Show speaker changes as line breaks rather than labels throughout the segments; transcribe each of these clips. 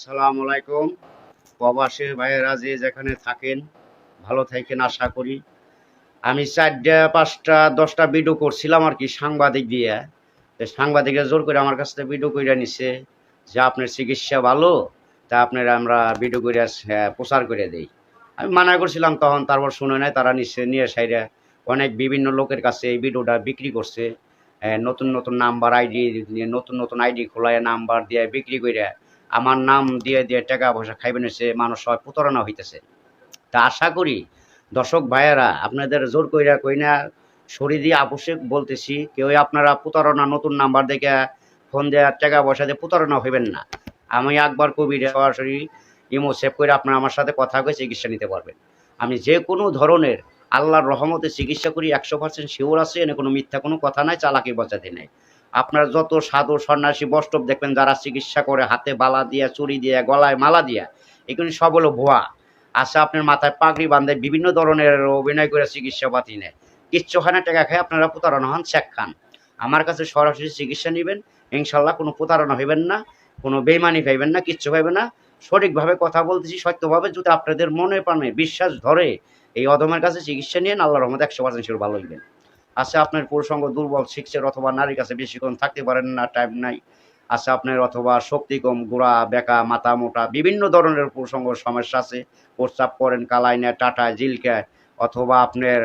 আসসালামু আলাইকুম। প্রবাসী ভাইয়েরা যে যেখানে থাকেন ভালো থাকেন আশা করি। আমি ৪টা ৫টা ১০টা ভিডিও করছিলাম আর কি সাংবাদিক দিয়ে। তো সাংবাদিকরা জোর করে আমার কাছ থেকে ভিডিও কইরা নিছে যে আপনার চিকিৎসা ভালো, তা আপনার আমরা ভিডিও কইরা প্রচার করে দেই। আমি মানা করছিলাম তখন, তারপর শুনে নাই, তারা নিচ্ছে নিয়ে সাইরা অনেক বিভিন্ন লোকের কাছে এই ভিডিওটা বিক্রি করছে। নতুন নতুন নাম্বার আইডি দিয়ে নতুন নতুন আইডি খোলায় নাম্বার দিয়ে বিক্রি কইরা আমার নাম দিয়ে দিয়ে টাকা পয়সা খাইবেন হচ্ছে, মানুষ সবাই প্রতারণা হইতেছে। তা আশা করি দর্শক ভাইয়েরা আপনাদের জোর কইরা কই না, সরি দিয়ে আবশ্যক বলতেছি, কেউই আপনারা প্রতারণা নতুন নাম্বার দেখে ফোন দেওয়া টাকা পয়সা দিয়ে প্রতারণা হইবেন না। আমি আকবর কবির সরাসরি ইমো সেভ করে আপনারা আমার সাথে কথা কয়ে চিকিৎসা নিতে পারবেন। আমি যে কোনো ধরনের আল্লাহর রহমতে চিকিৎসা করি, 100% শিওর আছে, এনে কোনো মিথ্যা কোনো কথা নাই, চালাকি বাজাতে নাই। আপনার যত সাধু সন্ন্যাসী বষ্টব দেখবেন যারা চিকিৎসা করে হাতে বালা দিয়া, চুড়ি দিয়া, গলায় মালা দিয়া, এগুলি সব হলো ভুয়া। আচ্ছা, আপনার মাথায় পাগড়ি বাঁধে বিভিন্ন ধরনের অভিনয় করে চিকিৎসা পাতি নেয়, কিচ্ছু হয় না, টাকা খায় আপনারা প্রতারণা হন, চেক খান। আমার কাছে সরাসরি চিকিৎসা নেবেন, ইনশাল্লাহ কোনো প্রতারণা হইবেন না, কোনো বেইমানি পাইবেন না, কিচ্ছু পাইবেন না। সঠিকভাবে কথা বলতেছি, সত্যভাবে। যদি আপনাদের মনে প্রাণে বিশ্বাস ধরে এই অধমের কাছে চিকিৎসা নিয়ে আল্লাহর রহমতে 100% শিওর ভালো হইবেন। আচ্ছা, আপনার পুরুষাঙ্গ দুর্বল, শিখছেন অথবা নারীর কাছে বেশিক্ষণ থাকতে পারেন না, টাইম নাই। আচ্ছা, আপনার অথবা শক্তি কম, গোড়া বেঁকা, মাথা মোটা, বিভিন্ন ধরনের পুরুষাঙ্গ সমস্যা আছে। প্রস্রাব করেন কালায় না, টাটায়, জিলকায়, অথবা আপনার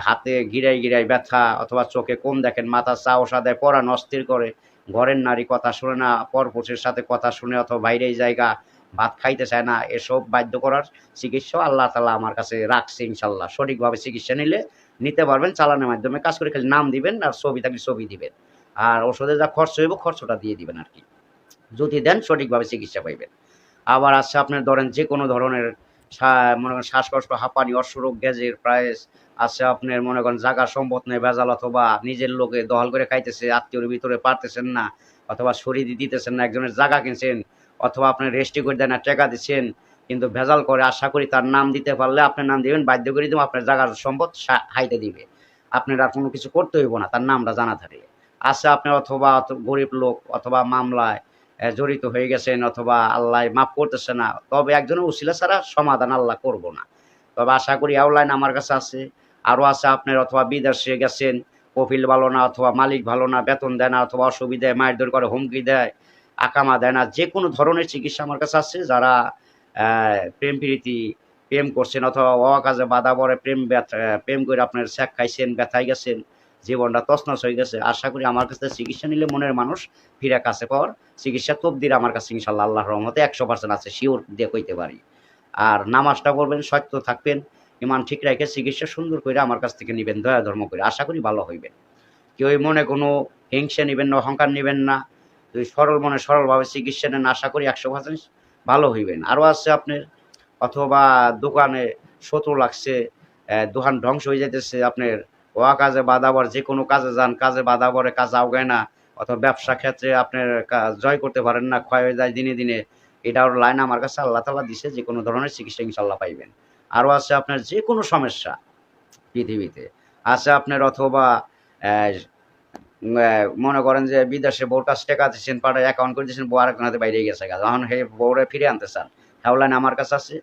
হাতে গিরায় গিরায় ব্যথা, অথবা চোখে কম দেখেন, মাথা চা ওষা দেয়, পরাণ অস্থির করে, ঘরের নারী কথা শুনে না, পরপুরুষের সাথে কথা শুনে, অথবা বাইরে জায়গা ভাত খাইতে চায় না, এসব বাধ্য করার চিকিৎসা আল্লাহ তালা আমার কাছে রাখছে। ইনশাল্লাহ সঠিকভাবে চিকিৎসা নিলে নিতে পারবেন। চালানের মাধ্যমে কাজ করে খালি নাম দিবেন, আর ছবি থাকলে ছবি দিবেন, আর ওষুধে যা খরচ হইব খরচটা দিয়ে দিবেন আর কি। যদি দেন সঠিকভাবে চিকিৎসা পাইবেন। আবার আছে আপনার ধরেন যে কোনো ধরনের মনে করেন শ্বাসকষ্ট, হাঁপানি, অশ্বরোগ, গ্যাজের প্রাইস আছে, আপনার মনে করেন জায়গা সম্পদ নেই ভেজাল, অথবা নিজের লোকে দখল করে খাইতেছে, আত্মীয়র ভিতরে পারতেছেন না, অথবা শরীর দিতেছেন না, একজনের জায়গা কিনছেন, অথবা আপনার রেস্টি করে দেন না, টাকা দিচ্ছেন কিন্তু ভেজাল করে, আশা করি তার নাম দিতে পারলে আপনার নাম দিবেন, বাধ্য করে দেবো, আপনার জায়গার সম্পদ হাইতে দিবে। আপনার আর কোনো কিছু করতে হইব না, তার নামটা জানা থাকলে। আছে আপনার অথবা গরিব লোক, অথবা মামলায় জড়িত হয়ে গেছেন, অথবা আল্লাহ মাফ করতেছে না, তবে একজনের উসিলা ছাড়া সমাধান আল্লাহ করব না। তবে আশা করি অনলাইন আমার কাছে আছে। আরও আছে আপনার অথবা বিদেশে গেছেন, কফিল ভালো না, অথবা মালিক ভালো না, বেতন দেয় না, অথবা অসুবিধায় মারধর করে, হুমকি দেয়, আকামা দেয় না, যে কোনো ধরনের চিকিৎসা আমার কাছে আছে। যারা প্রেম প্রীতি প্রেম করছেন, অথবা অকাজে বাধা পড়ে প্রেম প্রেম করে আপনার স্যাক খাইছেন, ব্যথায় গেছেন, জীবনটা তছনছ হয়ে গেছে, আশা করি আমার কাছে চিকিৎসা নিলে মনের মানুষ ফিরে কাছে পাওয়ার চিকিৎসা তবদির আমার কাছে ইনশাল্লাহ আল্লাহর রহমতে 100% আছে, শিওর দিয়ে কইতে পারি। আর নামাজটা পড়বেন, সত্য থাকবেন, ইমান ঠিক রেখে চিকিৎসা সুন্দর করে আমার কাছ থেকে নেবেন, দয়া ধর্ম করে, আশা করি ভালো হইবেন। কেউ মনে কোনো হিংসা নেবেন না, অহংকার নেবেন না। যদি সরল মনে সরলভাবে চিকিৎসা নেন, আশা করি 100% ভালো হইবেন। আরও আছে আপনার অথবা দোকানে শত্রু লাগছে, দোকান ধ্বংস হয়ে যাইতেছে, আপনার কাজে বাধা পড়ে, যে কোনো কাজে যান, কাজে বাধা পড়ে, কাজ আগায় না, অথবা ব্যবসা ক্ষেত্রে আপনার জয় করতে পারেন না, ক্ষয় হয়ে যায় দিনে দিনে, এটার লাইন আমার কাছে আল্লাহ তালা দিছে, যে কোনো ধরনের চিকিৎসা ইনশাল্লাহ পাইবেন। আরও আছে আপনার যে কোনো সমস্যা পৃথিবীতে আছে আপনার, অথবা মনে করেন যে বিদেশে বউর কাছে টাকা দিচ্ছেন, পাঠায় অ্যাকাউন্ট করে দিচ্ছেন, বউ আরেকজন হাতে বাইরে গেছে, এখন হে বউরে ফিরে আনতে চান, হেওলাইন আমার কাছে আছে।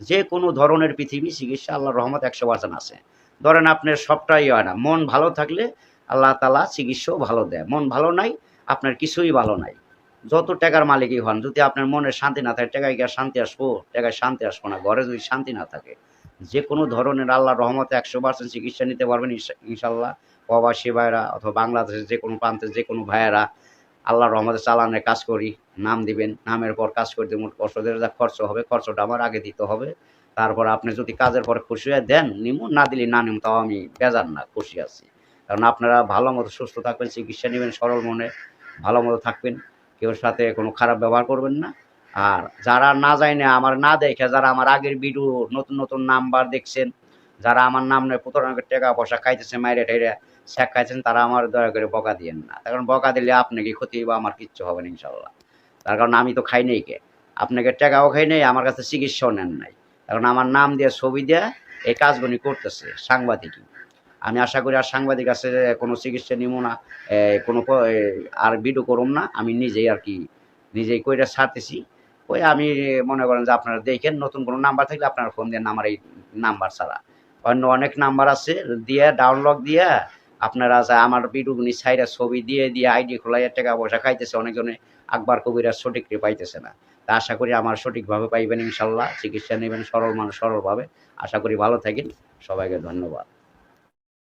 যে কোনো ধরনের পৃথিবী চিকিৎসা আল্লাহর রহমত 100% আছে। ধরেন আপনার সবটাই হয় না, মন ভালো থাকলে আল্লাহ তালা চিকিৎসাও ভালো দেয়, মন ভালো নাই আপনার কিছুই ভালো নাই, যত টাকার মালিকই হন, যদি আপনার মনে শান্তি না থাকে, টাকায় গিয়ে শান্তি আসবো? টাকায় শান্তি আসবো না, ঘরে যদি শান্তি না থাকে। যে কোনো ধরনের আল্লাহর রহমতে 100% চিকিৎসা নিতে পারবেন ইনশাল্লাহ। প্রবাসী ভাইয়েরা অথবা বাংলাদেশের যে কোনো প্রান্তের যে কোনো ভাইয়েরা, আল্লাহর রহমতে চালানের কাজ করি, নাম দিবেন, নামের পর কাজ করে দেবেন, ওষুধের যা খরচ হবে খরচটা আমার আগে দিতে হবে। তারপর আপনি যদি কাজের পরে খুশি হয়ে দেন নিমু, না দিলে না নিমু, তাও আমি বেজার না, খুশি আছি। কারণ আপনারা ভালো মতো সুস্থ থাকবেন, চিকিৎসা নেবেন, সরল মনে ভালো মতো থাকবেন, কেউর সাথে কোনো খারাপ ব্যবহার করবেন না। আর যারা না যায় না আমার না দেখে, যারা আমার আগের ভিডিও নতুন নতুন নাম্বার দেখছেন, যারা আমার নাম নয় প্রতারণা করে টাকা পয়সা খাইতেছে, মাইরে ঠাইরে শেখ খাইছেন, তারা আমার দয়া করে বকা দিয়েন না। কারণ বকা দিলে আপনাকে ক্ষতি বা আমার কিচ্ছু হবে না ইনশাল্লাহ। তার কারণ আমি তো খাই নাই কে, আপনাকে টাকাও খাই নাই, আমার কাছে চিকিৎসাও নেন নাই। কারণ আমার নাম দিয়ে ছবি দিয়ে এই কাজগুলি করতেছে সাংবাদিকই। আমি আশা করি আর সাংবাদিক আছে কোনো চিকিৎসা নিব না, কোনো আর ভিডিও করুম না, আমি নিজেই আর কি নিজেই কইরা ছাড়তেছি। ওই আমি মনে করেন যে আপনারা দেখেন নতুন কোনো নাম্বার থাকলে আপনারা ফোন দেন আমার এই নাম্বার ছাড়া। অন্য অনেক নাম্বার আছে দিয়ে ডাউনলোড দিয়ে আপনারা আমার ভিডিওগুলি ছাইড়া ছবি দিয়ে আইডি খোলাইয়া টাকা পয়সা খাইতেছে অনেকজনে। আকবর কবিরাজ সঠিকরে পাইতেছে না। তা আশা করি আমার সঠিকভাবে পাইবেন ইনশাল্লাহ। চিকিৎসা নেবেন সরল মানুষ সরলভাবে। আশা করি ভালো থাকেন। সবাইকে ধন্যবাদ।